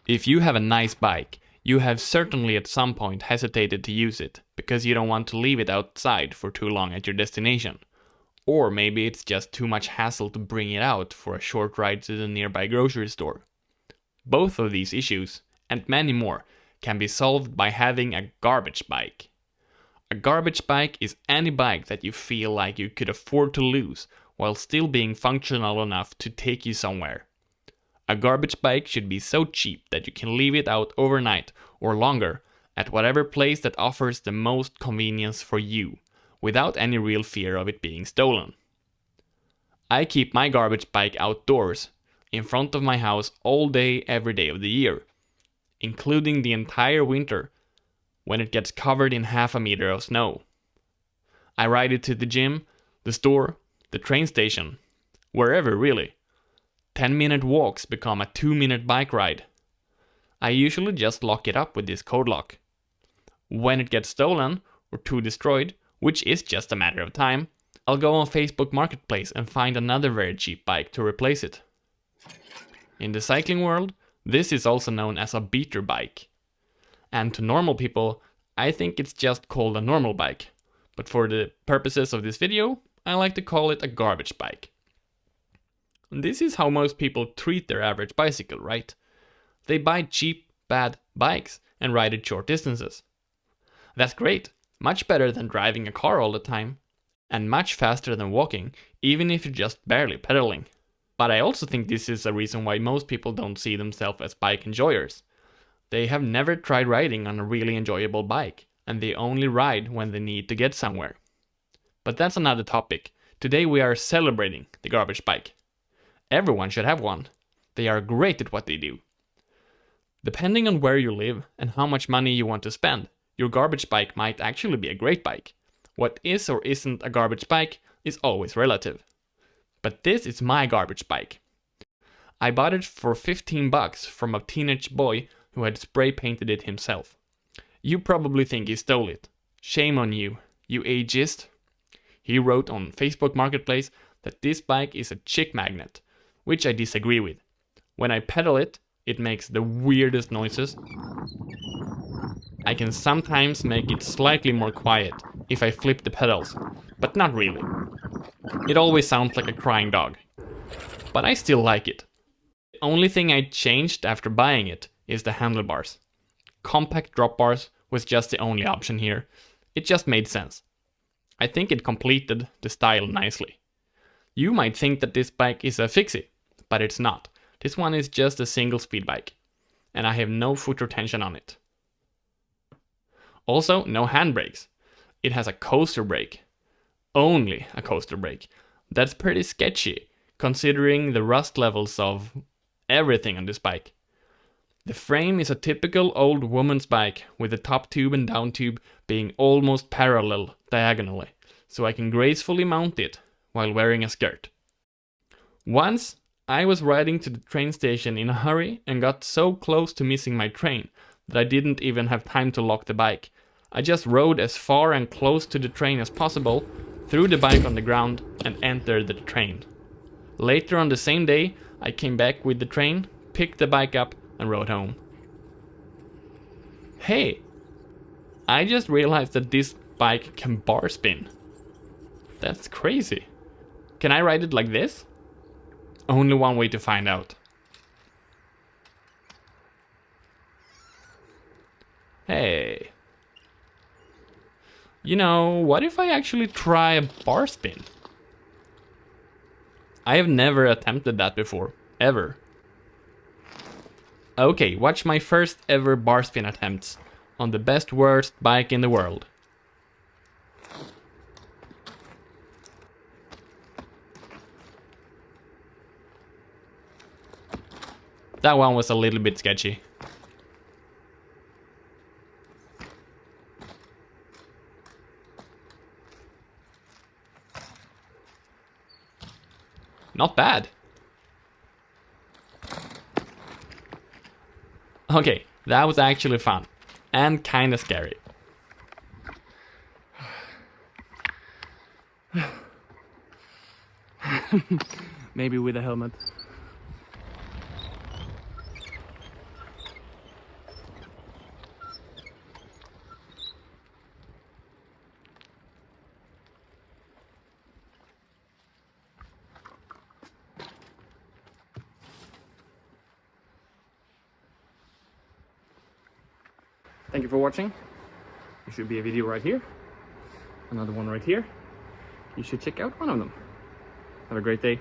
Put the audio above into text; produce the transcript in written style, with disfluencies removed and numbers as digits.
If you have a nice bike, you have certainly at some point hesitated to use it because you don't want to leave it outside for too long at your destination. Or maybe it's just too much hassle to bring it out for a short ride to the nearby grocery store. Both of these issues, and many more, can be solved by having a garbage bike. A garbage bike is any bike that you feel like you could afford to lose while still being functional enough to take you somewhere. A garbage bike should be so cheap that you can leave it out overnight or longer at whatever place that offers the most convenience for you, without any real fear of it being stolen. I keep my garbage bike outdoors, in front of my house all day every day of the year, including the entire winter, when it gets covered in half a meter of snow. I ride it to the gym, the store, the train station, wherever really. 10-minute walks become a 2-minute bike ride. I usually just lock it up with this code lock. When it gets stolen or too destroyed, which is just a matter of time, I'll go on Facebook Marketplace and find another very cheap bike to replace it. In the cycling world, this is also known as a beater bike. And to normal people, I think it's just called a normal bike. But for the purposes of this video, I like to call it a garbage bike. This is how most people treat their average bicycle, right? They buy cheap, bad bikes and ride it short distances. That's great, much better than driving a car all the time, and much faster than walking, even if you're just barely pedaling. But I also think this is a reason why most people don't see themselves as bike enjoyers. They have never tried riding on a really enjoyable bike, and they only ride when they need to get somewhere. But that's another topic. Today we are celebrating the garbage bike. Everyone should have one. They are great at what they do. Depending on where you live and how much money you want to spend, your garbage bike might actually be a great bike. What is or isn't a garbage bike is always relative. But this is my garbage bike. I bought it for $15 from a teenage boy who had spray painted it himself. You probably think he stole it. Shame on you, you ageist. He wrote on Facebook Marketplace that this bike is a chick magnet, which I disagree with. When I pedal it, it makes the weirdest noises. I can sometimes make it slightly more quiet if I flip the pedals, but not really. It always sounds like a crying dog. But I still like it. The only thing I changed after buying it is the handlebars. Compact drop bars was just the only option here. It just made sense. I think it completed the style nicely. You might think that this bike is a fixie, but it's not. This one is just a single speed bike, and I have no foot retention on it. Also, no handbrakes. It has a coaster brake. Only a coaster brake. That's pretty sketchy, considering the rust levels of everything on this bike. The frame is a typical old woman's bike, with the top tube and down tube being almost parallel diagonally, so I can gracefully mount it while wearing a skirt. Once, I was riding to the train station in a hurry and got so close to missing my train that I didn't even have time to lock the bike. I just rode as far and close to the train as possible, threw the bike on the ground and entered the train. Later on the same day, I came back with the train, picked the bike up and rode home. Hey! I just realized that this bike can bar spin. That's crazy. Can I ride it like this? Only one way to find out. Hey. You know, what if I actually try a bar spin? I have never attempted that before, ever. Okay, watch my first ever bar spin attempts on the best worst bike in the world. That one was a little bit sketchy. Not bad. Okay, that was actually fun. And kinda scary. Maybe with a helmet. Thank you for watching. There should be a video right here, another one right here. You should check out one of them. Have a great day.